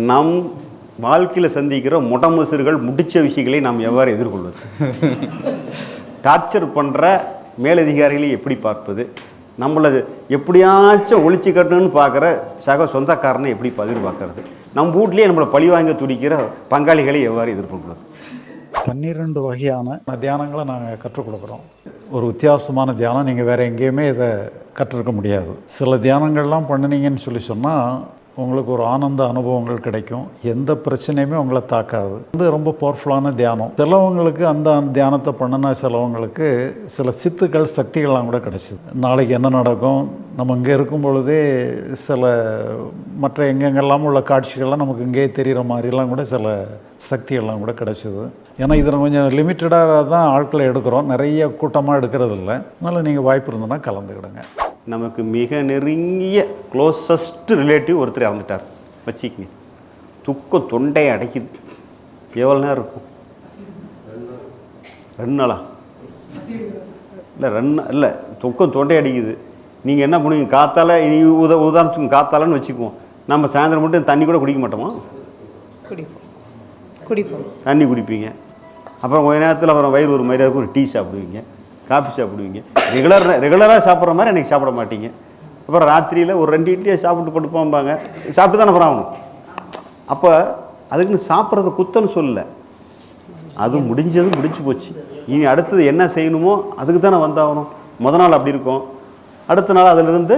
நம் வாழ்க்கையில் சந்திக்கிற முடமுசுறுகள் முடிச்ச விஷயங்களை நாம் எவ்வாறு எதிர்கொள்வது, டார்ச்சர் பண்ணுற மேலதிகாரிகளை எப்படி பார்ப்பது, நம்மளை எப்படியாச்சும் ஒழிச்சு கட்டணும்னு பார்க்குற சக சொந்தக்காரனை எப்படி பதிவு பார்க்கறது, நம்ம வீட்லேயே நம்மளை பழிவாங்க துடிக்கிற பங்காளிகளை எவ்வாறு எதிர்கொள்வது. 12 வகையான தியானங்களை நாங்கள் கற்றுக் கொடுக்குறோம். ஒரு வித்தியாசமான தியானம் நீங்கள் வேறு எங்கேயுமே இதை கற்றுருக்க முடியாது. சில தியானங்கள்லாம் பண்ணினீங்கன்னு சொன்னால் உங்களுக்கு ஒரு ஆனந்த அனுபவங்கள் கிடைக்கும். எந்த பிரச்சனையுமே உங்களை தாக்காது. இது ரொம்ப பவர்ஃபுல்லான தியானம். சிலவங்களுக்கு அந்த தியானத்தை பண்ணினா சிலவங்களுக்கு சில சித்துக்கள் சக்திகள்லாம் கூட கிடைச்சிது. நாளைக்கு என்ன நடக்கும், நம்ம இங்கே இருக்கும் பொழுதே சில மற்ற எங்கெங்கெல்லாம் உள்ள காட்சிகள்லாம் நமக்கு இங்கேயே தெரிகிற மாதிரிலாம் கூட சில சக்திகள்லாம் கூட கிடைச்சிது. ஏன்னா இதில் கொஞ்சம் லிமிட்டடாக தான் ஆட்களை எடுக்கிறோம், நிறைய கூட்டமாக எடுக்கிறது இல்லை. அதனால் நீங்கள் வாய்ப்பு இருந்ததுன்னா கலந்துக்கிடுங்க. நமக்கு மிக நெருங்கிய க்ளோசஸ்ட் ரிலேட்டிவ் ஒருத்தர் இறந்துட்டார் வச்சுக்கிங்க, துக்கம் தொண்டையை அடைக்குது. எவ்வளோ நேரம் இருக்கும்? 2 நாளா? இல்லை 2 இல்லை, துக்கம் தொண்டை அடிக்குது. நீங்கள் என்ன பண்ணுவீங்க? காத்தால உதாரணத்துக்கு காத்தாலன்னு வச்சுக்குவோம், நம்ம சாயந்தரம் மட்டும் தண்ணி கூட குடிக்க மாட்டோமா? குடிப்போம். தண்ணி குடிப்பீங்க. அப்புறம் கொஞ்ச நேரத்தில் அப்புறம் வயிறு ஒரு மாதிரி இருக்கும், ஒரு டீ சாப்பிடுவீங்க, காஃபி சாப்பிடுவீங்க. ரெகுலராக சாப்பிட்ற மாதிரி அன்றைக்கி சாப்பிட மாட்டீங்க. அப்புறம் ராத்திரியில் ஒரு 2 இட்லியை சாப்பிட்டு படுப்போம்பாங்க. சாப்பிட்டு தானே அப்புறம் ஆகணும். அப்போ அதுக்குன்னு சாப்பிட்றது குத்தன்னு சொல்லலை, அது முடிஞ்சு போச்சு. இனி அடுத்தது என்ன செய்யணுமோ அதுக்கு தானே வந்தாகணும். நாள் அப்படி இருக்கும், அடுத்த நாள் அதிலிருந்து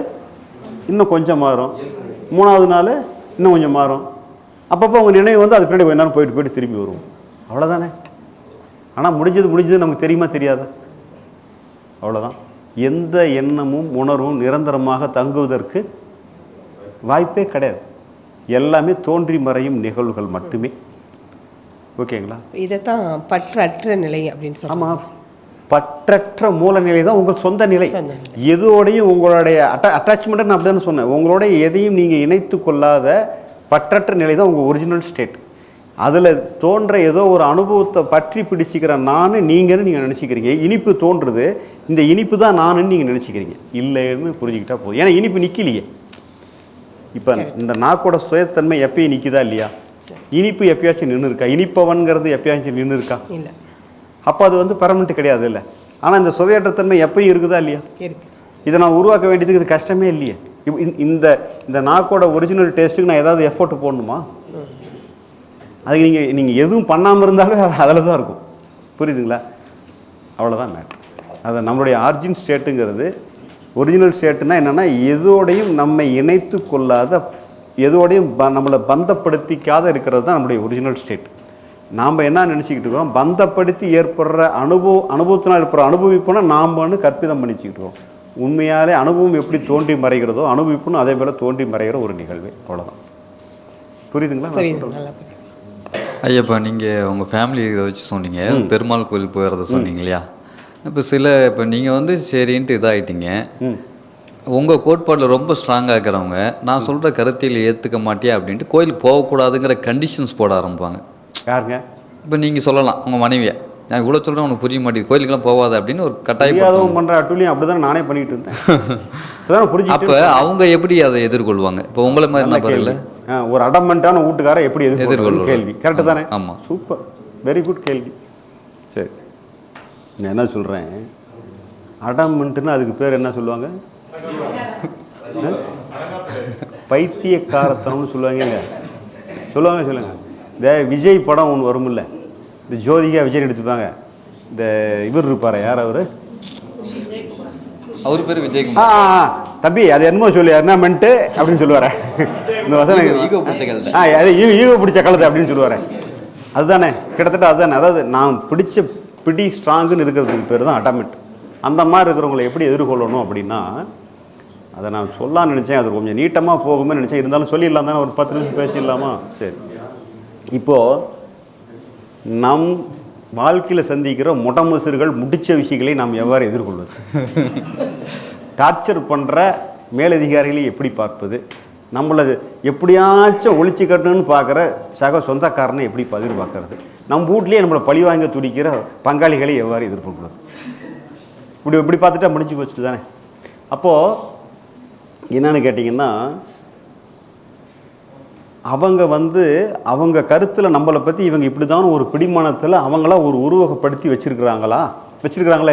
இன்னும் கொஞ்சம் மாறும், 3வது நாள் இன்னும் கொஞ்சம் மாறும். அப்பப்போ உங்கள் நினைவு வந்து அது பின்னாடி கொஞ்ச நேரம் போயிட்டு திரும்பி வருவோம். அவ்வளோதானே. ஆனால் முடிஞ்சது நமக்கு தெரியுமா தெரியாதா? அவ்வளோதான். எந்த எண்ணமும் உணர்வும் நிரந்தரமாக தங்குவதற்கு வாய்ப்பே கிடையாது. எல்லாமே தோன்றி மறையும் நிகழ்வுகள் மட்டுமே. ஓகேங்களா? இதைத்தான் பற்றற்ற நிலை அப்படின்னு சொல்லுவாங்க. ஆமாம், பற்றற்ற மூல நிலை தான் உங்கள் சொந்த நிலை. எதோடையும் உங்களுடைய அட்டாச்மெண்ட்டை நான் அப்படி தானே சொன்னேன். உங்களுடைய எதையும் நீங்கள் இணைத்து கொள்ளாத பற்றற்ற நிலை தான் உங்கள் ஒரிஜினல் ஸ்டேட். அதில் தோன்ற ஏதோ ஒரு அனுபவத்தை பற்றி பிடிச்சிக்கிற நான் நீங்கன்னு நீங்கள் நினச்சிக்கிறீங்க. இனிப்பு தோன்றுறது, இந்த இனிப்பு தான் நானுன்னு நீங்கள் நினச்சிக்கிறீங்க. இல்லைன்னு புரிஞ்சுக்கிட்டா போதும். ஏன்னா இனிப்பு நிற்கலையே. இப்போ இந்த நாக்கோட சுயத்தன்மை எப்பயும் நிற்குதா இல்லையா? இனிப்பு எப்பயாச்சும் நின்று இருக்கா? இனிப்பவன்கிறது எப்பயாச்சும் நின்று இருக்கா? இல்லை. அப்போ அது வந்து பெர்மனெண்ட் கிடையாது இல்லை. ஆனால் இந்த சுவையற்றத்தன்மை எப்பயும் இருக்குதா இல்லையா? இருக்கு. இதை நான் உருவாக்க வேண்டியதுக்கு இது கஷ்டமே இல்லையே. இந்த நாக்கோட ஒரிஜினல் டேஸ்ட்டுக்கு நான் ஏதாவது எஃபோர்ட் போடணுமா? அதுக்கு நீங்கள் எதுவும் பண்ணாமல் இருந்தாலும் அதில் தான் இருக்கும். புரியுதுங்களா? அவ்வளோதான் மேட்ரு. அதை நம்மளுடைய ஆர்ஜின் ஸ்டேட்டுங்கிறது, ஒரிஜினல் ஸ்டேட்டுனா என்னென்னா எதோடையும் நம்மை இணைத்து கொள்ளாத, எதோடையும் நம்மளை பந்தப்படுத்திக்காத இருக்கிறது தான் நம்முடைய ஒரிஜினல் ஸ்டேட். நாம் என்ன நினச்சிக்கிட்டு இருக்கோம், பந்தப்படுத்தி ஏற்படுற அனுபவத்தினால் ஏற்படுற அனுபவிப்புனா நாம்னு கற்பிதம் பண்ணிச்சுக்கிட்டு இருக்கோம். உண்மையாலே அனுபவம் எப்படி தோன்றி மறைகிறதோ அனுபவிப்புன்னு அதே போல் தோன்றி மறைகிற ஒரு நிகழ்வு. அவ்வளோதான். புரியுதுங்களா? ஐயப்பா, நீங்கள் உங்கள் ஃபேமிலி இதை வச்சு சொன்னீங்க, பெருமாள் கோயில் போகிறத சொன்னீங்க இல்லையா? இப்போ நீங்கள் வந்து சரின்ட்டு இதாகிட்டீங்க. உங்கள் கோட்பாட்டில் ரொம்ப ஸ்ட்ராங்காக இருக்கிறவங்க நான் சொல்கிற கருத்தில் ஏற்றுக்க மாட்டியா அப்படின்ட்டு கோயிலுக்கு போகக்கூடாதுங்கிற கண்டிஷன்ஸ் போட ஆரம்பிப்பாங்க. யாருங்க? இப்போ நீங்கள் சொல்லலாம் உங்கள் மனைவியை, நான் இவ்வளோ சொல்கிறேன் உனக்கு புரிய மாட்டேங்குது, கோயிலுக்கெல்லாம் போகாத அப்படின்னு ஒரு கட்டாயம் பண்ணுற அட்டுலையும் அப்படி தானே நானே பண்ணிட்டு இருந்தேன். அப்போ அவங்க எப்படி அதை எதிர்கொள்வாங்க? இப்போ உங்களை மாதிரி நபர் இல்லை, ஒரு அடமெண்ட்டான வீட்டுக்கார எப்படி எதிர்கொள்ளும் கேள்வி. கரெக்டு தானே? ஆமாம், சூப்பர், வெரி குட் கேள்வி. சரி, நான் என்ன சொல்கிறேன், அடமெண்ட்டுன்னு அதுக்கு பேர் என்ன சொல்லுவாங்க? பைத்தியக்காரத்தனம்னு சொல்லுவாங்க. சொல்லுங்க. இந்த விஜய் படம் ஒன்று வரும்ல, இந்த ஜோதிகா விஜய் எடுத்துப்பாங்க. இந்த இவர் இருப்பார், யார் அவர் பேர் விஜயகுமார். தம்பி அது என்னமோ சொல்லி என்ன மென்ட்டு அப்படின்னு சொல்லுவார். இந்த வசனம் ஈகோ பிடிச்ச கழுதை. அது ஈகோ பிடிச்ச கழுதை அப்படின்னு சொல்லுவார். அதுதானே, கிட்டத்தட்ட அதுதானே. அதாவது நான் பிடிச்ச பிடி ஸ்ட்ராங்குன்னு இருக்கிறதுக்கு பேர் தான் அடமெண்ட். அந்த மாதிரி இருக்கிறவங்களை எப்படி எதிர்கொள்ளணும் அப்படின்னா, அதை நான் சொல்லலாம்னு நினச்சேன். அது கொஞ்சம் நீட்டமாக போகுமே நினச்சேன். இருந்தாலும் சொல்லிடலாம் தானே, ஒரு 10 நிமிஷம் பேசிடலாமா? சரி. இப்போது நம் வாழ்க்கையில் சந்திக்கிற முடமுசுறுகள் முடிச்ச விஷயங்களை நாம் எவ்வாறு எதிர்கொள்வது, டார்ச்சர் பண்ணுற மேலதிகாரிகளை எப்படி பார்ப்பது, நம்மளை எப்படியாச்சும் ஒழிச்சு கட்டணும்னு பார்க்குற சக சொந்தக்காரனை எப்படி பதிவு பார்க்கறது, நம்ம வீட்லேயே நம்மளை பழிவாங்க துடிக்கிற பங்காளிகளை எவ்வாறு எதிர்கொள்வது. இப்படி பார்த்துட்டா முடிஞ்சு போச்சு தானே. அப்போது என்னன்னு கேட்டிங்கன்னா, அவங்க வந்து அவங்க கருத்தில் நம்மளை பற்றி இவங்க இப்படி தான் ஒரு பிடிமானத்தில் அவங்களா ஒரு உருவகப்படுத்தி வச்சுருக்கிறாங்களா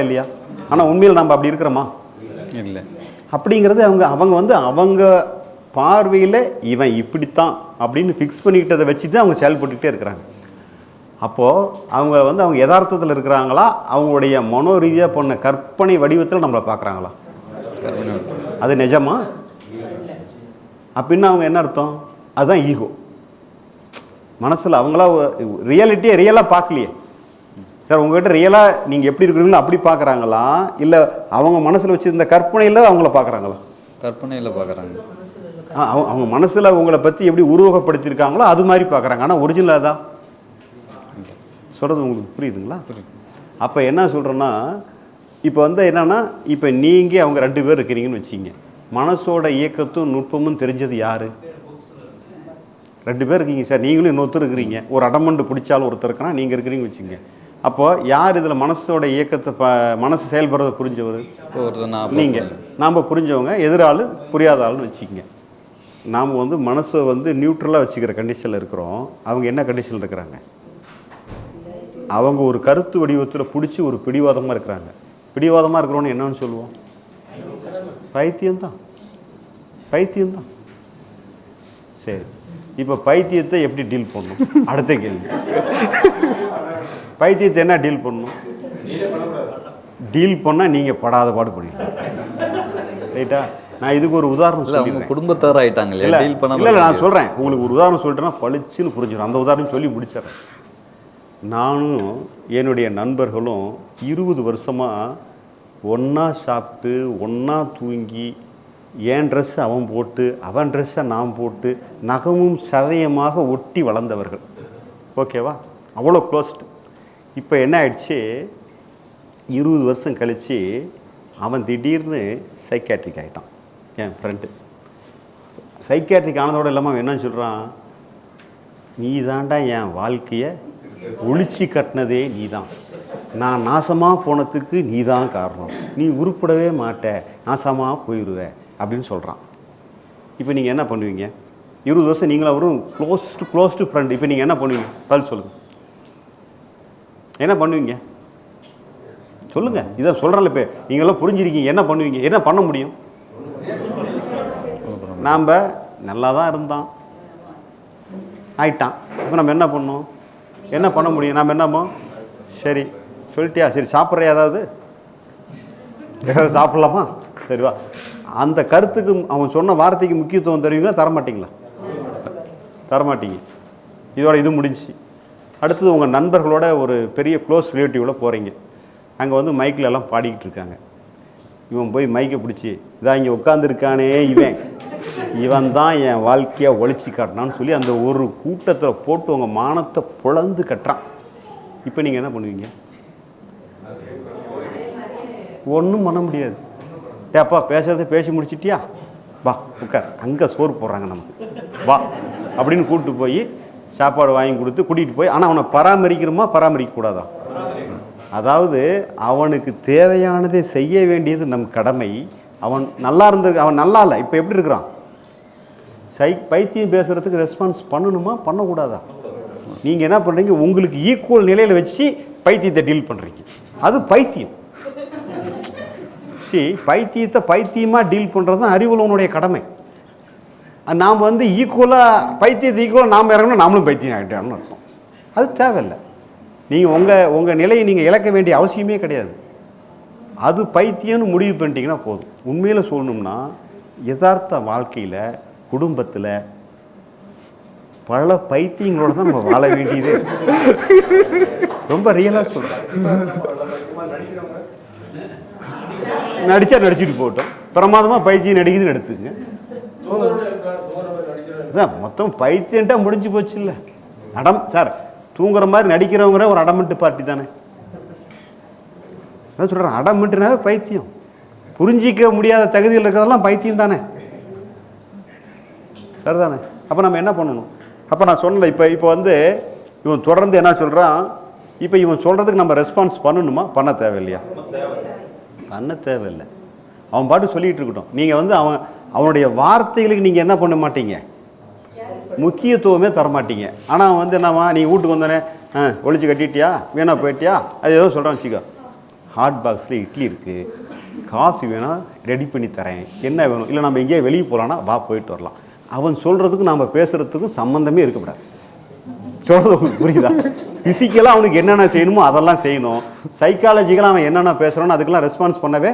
இல்லையா? ஆனால் உண்மையில் நம்ம அப்படி இருக்கிறோமா? இல்லை. அப்படிங்கிறது அவங்க வந்து அவங்க பார்வையில் இவன் இப்படித்தான் அப்படின்னு ஃபிக்ஸ் பண்ணிக்கிட்டதை வச்சு தான் அவங்க செயல்பட்டுக்கிட்டே இருக்கிறாங்க. அப்போது அவங்க வந்து அவங்க யதார்த்தத்தில் இருக்கிறாங்களா, அவங்களுடைய மனோ ரீதியாக பண்ண கற்பனை வடிவத்தில் நம்மளை பார்க்குறாங்களா? அது நிஜமா? அப்படின்னா அவங்க என்ன அர்த்தம்? அதுதான் ஈகோ. மனசில் அவங்களா ரியாலிட்டியை ரியலாக பார்க்கலையே. சார் உங்கள்கிட்ட ரியலாக நீங்கள் எப்படி இருக்கிறீங்களோ அப்படி பார்க்குறாங்களா, இல்லை அவங்க மனசில் வச்சுருந்த கற்பனையில் அவங்கள பார்க்குறாங்களா? கற்பனையில் பார்க்குறாங்க. அவங்க மனசில் உங்களை பற்றி எப்படி உருவகப்படுத்தியிருக்காங்களோ அது மாதிரி பார்க்குறாங்க. ஆனால் ஒரிஜினலாக தான் சொல்கிறது உங்களுக்கு புரியுதுங்களா? அப்போ என்ன சொல்கிறேன்னா, இப்போ வந்து என்னென்னா, இப்போ நீங்கள் அவங்க 2 பேர் இருக்கிறீங்கன்னு வச்சிங்க. மனசோட இயக்கத்தும் நுட்பமும் தெரிஞ்சது யார்? 2 பேர் இருக்கீங்க சார், நீங்களும் இன்னொருத்தர் இருக்கிறீங்க. ஒரு அடமண்டு பிடிச்சாலும் ஒருத்தர் இருக்கிறான், நீங்கள் இருக்கிறீங்கன்னு வச்சுங்க. அப்போது யார் இதில் மனசோட இயக்கத்தை மனசு செயல்படுறதை புரிஞ்சவர்? நீங்கள். நாம் புரிஞ்சவங்க, எதிராள் புரியாத ஆள்னு வச்சுக்கிங்க. நாம் வந்து மனசை வந்து நியூட்ரலாக வச்சுக்கிற கண்டிஷனில் இருக்கிறோம். அவங்க என்ன கண்டிஷனில் இருக்கிறாங்க? அவங்க ஒரு கருத்து வடிவத்தில் பிடிச்சி ஒரு பிடிவாதமாக இருக்கிறாங்க. பிடிவாதமாக இருக்கிறோன்னு என்னன்னு சொல்லுவோம்? பைத்தியம்தான். சரி, இப்போ பைத்தியத்தை எப்படி டீல் பண்ணணும்? அடுத்த கேள்வி. பைத்தியத்தை என்ன டீல் பண்ணணும்? டீல் பண்ணால் நீங்கள் படாத பாடு பண்ணிடலாம். ரைட்டா? நான் இதுக்கு ஒரு உதாரணம் சொல்லுங்கள். குடும்பத்தார் ஆகிட்டாங்க இல்லை, டீல் பண்ண இல்லை, நான் சொல்கிறேன் உங்களுக்கு ஒரு உதாரணம் சொல்லிட்டேன்னா பளிச்சுன்னு புரிஞ்சிடும். அந்த உதாரணம் சொல்லி முடிச்சிடறேன். நானும் என்னுடைய நண்பர்களும் 20 வருஷமாக ஒன்றா சாப்பிட்டு ஒன்றா தூங்கி, என் ட்ரெஸ்ஸை அவன் போட்டு அவன் ட்ரெஸ்ஸை நான் போட்டு நகமும் சதயமாக ஒட்டி வளர்ந்தவர்கள். ஓகேவா? அவ்வளோ க்ளோஸ்டு. இப்போ என்ன ஆயிடுச்சு, 20 வருஷம் கழித்து அவன் திடீர்னு சைக்காட்ரிக் ஆகிட்டான். என் ஃப்ரெண்டு சைக்காட்ரிக் ஆனதோடு இல்லாமல் அவன் என்னன்னு சொல்கிறான், நீ தாண்டா என் வாழ்க்கையை ஒழிச்சு கட்டினதே நீ தான், நான் நாசமாக போனதுக்கு நீ தான் காரணம், நீ உருப்படவே மாட்ட, நாசமாக போயிடுவ அப்படின்னு சொல்கிறான். இப்போ நீங்கள் என்ன பண்ணுவீங்க? 20 வருஷம் நீங்களும் அவரும் க்ளோஸ்டு ஃப்ரெண்டு. இப்போ நீங்கள் என்ன பண்ணுவீங்க? பதில் சொல்லுங்கள். என்ன பண்ணுவீங்க சொல்லுங்கள். இதை சொல்கிறேன்ல, இப்போ நீங்களாம் புரிஞ்சிருக்கீங்க. என்ன பண்ணுவீங்க? என்ன பண்ண முடியும்? நாம் நல்லா தான் இருந்தான், ஆயிட்டான். இப்போ நம்ம என்ன பண்ணோம்? என்ன பண்ண முடியும்? நாம் என்னமோ சரி சொல்லிட்டியா, சரி சாப்பிட்றியா, ஏதாவது சாப்பிட்லாமா, சரிவா. அந்த கருத்துக்கு அவன் சொன்ன வார்த்தைக்கு முக்கியத்துவம் தருவீங்களா, தரமாட்டிங்களா? தரமாட்டீங்க. இதோட இது முடிஞ்சு. அடுத்தது உங்கள் நண்பர்களோட ஒரு பெரிய க்ளோஸ் ரிலேட்டிவில் போகிறீங்க. அங்கே வந்து மைக்கில் எல்லாம் பாடிக்கிட்டு இருக்காங்க. இவன் போய் மைக்கை பிடிச்சி, இதான் இங்கே உட்காந்துருக்கானே இவன் தான் என் வாழ்க்கையை ஒழிச்சு காட்டினான்னு சொல்லி அந்த ஒரு கூட்டத்தில் போட்டு உங்கள் மானத்தை பொழந்து கட்டுறான். இப்போ நீங்கள் என்ன பண்ணுவீங்க? ஒன்றும் பண்ண முடியாது. டேப்பா பேசுறதை பேசி முடிச்சிட்டியா, வா உட்கார், அங்கே சோறு போடுறாங்க நமக்கு, வா அப்படின்னு கூப்பிட்டு போய் சாப்பாடு வாங்கி கொடுத்து கூட்டிகிட்டு போய், ஆனால் அவனை பராமரிக்கிறோமா பராமரிக்கக்கூடாதா? அதாவது அவனுக்கு தேவையானதை செய்ய வேண்டியது நம் கடமை. அவன் நல்லா இருந்திருக்கு, அவன் நல்லா இல்லை, இப்போ எப்படி இருக்கிறான்? பைத்தியம் பேசுகிறதுக்கு ரெஸ்பான்ஸ் பண்ணணுமா பண்ணக்கூடாதா? நீங்கள் என்ன பண்ணுறீங்க? உங்களுக்கு ஈக்குவல் நிலையில் வச்சு பைத்தியத்தை டீல் பண்ணுறீங்க. அது பைத்தியம். சரி, பைத்தியத்தை பைத்தியமாக டீல் பண்ணுறது தான் அறிவுள்ளவனுடைய கடமை. நாம் வந்து ஈக்குவலாக பைத்தியத்தை ஈக்குவலாக நாம் இறங்கணும், நாமளும் பைத்தியம் ஆகிட்டோம்னு அர்த்தம். அது தேவையில்லை. நீங்கள் உங்கள் நிலையை நீங்கள் இழக்க வேண்டிய அவசியமே கிடையாது. அது பைத்தியம்னு முடிவு பண்ணிட்டீங்கன்னா போதும். உண்மையில் சொல்லணும்னா யதார்த்த வாழ்க்கையில் குடும்பத்தில் பல பைத்தியங்களோட தான் நம்ம வாழ வேண்டியது. ரொம்ப ரியலாக சொல்கிறேன். நடித்தா நடிச்சுட்டு போட்டோம், பிரமாதமாக பைத்தியம் நடிக்குதுன்னு எடுத்துங்க. மொத்தம் பைத்தியன்ட்டா முடிஞ்சு போச்சு இல்லை? சார் தூங்குற மாதிரி நடிக்கிறவங்கிற ஒரு அடமெண்ட் பார்ட்டி தானே. அதான் சொல்கிறேன், அடமெண்ட்னாவே பைத்தியம். புரிஞ்சிக்க முடியாத தகுதியில் இருக்கிறதெல்லாம் பைத்தியம் தானே, சரிதானே? அப்போ நம்ம என்ன பண்ணணும்? அப்போ நான் சொன்னல, இப்போ வந்து இவன் தொடர்ந்து என்ன சொல்கிறான், இப்போ இவன் சொல்கிறதுக்கு நம்ம ரெஸ்பான்ஸ் பண்ணணுமா பண்ண தேவையில்லையா? பண்ண தேவையில்லை. அவன் பாட்டு சொல்லிகிட்டு இருக்கட்டும். நீங்கள் வந்து அவனுடைய வார்த்தைகளுக்கு நீங்கள் என்ன பண்ண மாட்டீங்க, முக்கியத்துவமே தரமாட்டீங்க. ஆனால் வந்து என்னம்மா நீங்கள் வீட்டுக்கு வந்தோடனே ஒழிச்சு கட்டிட்டியா, வீணா போயிட்டியா, அது ஏதோ சொல்கிறான்னு வச்சுக்கோ. ஹாட் பாக்ஸில் இட்லி இருக்குது, காஃபி வேணால் ரெடி பண்ணி தரேன், என்ன வேணும், இல்லை நம்ம எங்கேயா வெளியே போகலான்னா வா போயிட்டு வரலாம். அவன் சொல்கிறதுக்கும் நம்ம பேசுகிறதுக்கும் சம்மந்தமே இருக்கக்கூடாது. சொல்கிறது உங்களுக்கு புரியுதா? ஃபிசிக்கலாக அவனுக்கு என்னென்ன செய்யணுமோ அதெல்லாம் செய்யணும். சைக்காலஜிக்கலாக அவன் என்னென்ன பேசுகிறானோ அதுக்கெல்லாம் ரெஸ்பான்ஸ் பண்ணவே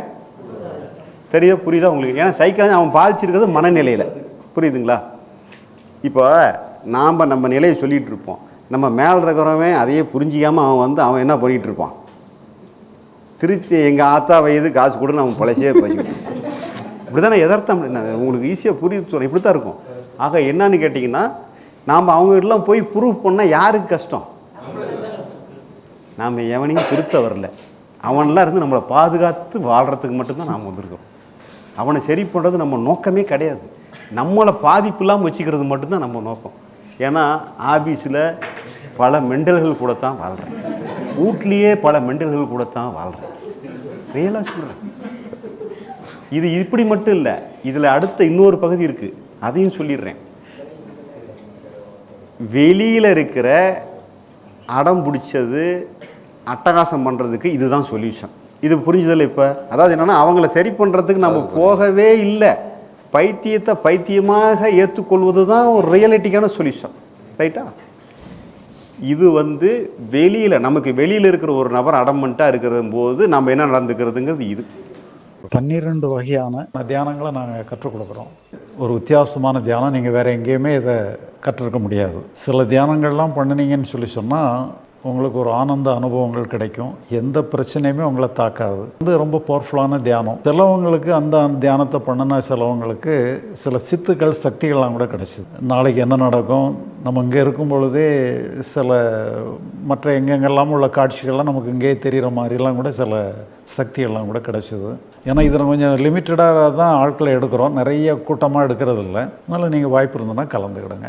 புரியுதா உங்களுக்கு? ஏன்னா சைக்காலஜி அவன் பாதிச்சிருக்கிறது மனநிலையில். புரியுதுங்களா? இப்போ நம்ம நிலையை சொல்லிகிட்டு இருப்போம், நம்ம மேலே இருக்கிறவன் அதையே புரிஞ்சிக்காமல் அவன் என்ன பண்ணிகிட்டு இருப்பான், திருச்சி எங்கள் ஆத்தா வயது காசு கூட அவன் பழசே பேசிக்கிட்டு இப்படி தானே எதார்த்தம். உங்களுக்கு ஈஸியாக புரியுது சொல்கிறேன், இப்படி தான் இருக்கும். ஆக என்னன்னு கேட்டிங்கன்னா, நாம் அவங்ககிட்டலாம் போய் ப்ரூவ் பண்ணால் யாருக்கு கஷ்டம்? நாம் எவனையும் திருத்த வரல, அவனெல்லாம் இருந்து நம்மளை பாதுகாத்து வாழ்கிறதுக்கு மட்டும்தான் நாம் வந்திருக்கோம். அவனை சரி பண்ணுறது நம்ம நோக்கமே கிடையாது. நம்மளை பாதிப்பு இல்லாமல் வச்சுக்கிறது மட்டும்தான் நம்ம நோக்கம். ஏன்னா ஆஃபீஸில் பல மெண்டல்கள் கூட தான் வாழ்கிறேன், வீட்லேயே பல மெண்டல்கள் கூட தான் வாழ்கிறேன். ரியலாக சொல்கிறேன். இது இப்படி மட்டும் இல்லை, இதில் அடுத்த இன்னொரு பகுதி இருக்குது, அதையும் சொல்லிடுறேன். வெளியில் இருக்கிற அடம் பிடிச்சது அட்டகாசம் பண்ணுறதுக்கு இதுதான் சொல்யூஷன். இது புரிஞ்சதில்லை இப்போ. அதாவது என்னென்னா, அவங்கள சரி பண்ணுறதுக்கு நம்ம போகவே இல்லை, பைத்தியத்தை பைத்தியமாக ஏற்றுக்கொள்வது தான் ஒரு ரியலிட்டிக்கான சொல்யூஷன். ரைட்டா? இது வந்து வெளியில் நமக்கு வெளியில் இருக்கிற ஒரு நபர் அடமெண்ட்டாக இருக்கிற போது நம்ம என்ன நடந்துக்கிறதுங்கிறது இது. 12 வகையான தியானங்களை நாங்கள் கற்றுக் கொடுக்குறோம். ஒரு வித்தியாசமான தியானம் நீங்கள் வேறு எங்கேயுமே இதை கற்றுருக்க முடியாது. சில தியானங்கள்லாம் பண்ணினீங்கன்னு சொன்னால் உங்களுக்கு ஒரு ஆனந்த அனுபவங்கள் கிடைக்கும், எந்த பிரச்சனையுமே உங்களை தாக்காது. இது ரொம்ப பவர்ஃபுல்லான தியானம். சிலவங்களுக்கு அந்த தியானத்தை பண்ணினா சிலவங்களுக்கு சில சித்துக்கள் சக்திகள்லாம் கூட கிடைச்சிது. நாளைக்கு என்ன நடக்கும், நம்ம இங்கே இருக்கும் பொழுதே சில மற்ற எங்கெங்கெல்லாம் உள்ள காட்சிகள்லாம் நமக்கு இங்கே தெரிகிற மாதிரிலாம் கூட சில சக்திகள்லாம் கூட கிடைச்சிது. ஏன்னா இதில் கொஞ்சம் லிமிட்டடாக தான் ஆட்களை எடுக்கிறோம், நிறைய கூட்டமாக எடுக்கிறது இல்லை. அதனால் நீங்கள் வாய்ப்பு இருந்ததுன்னா கலந்துக்கிடுங்க.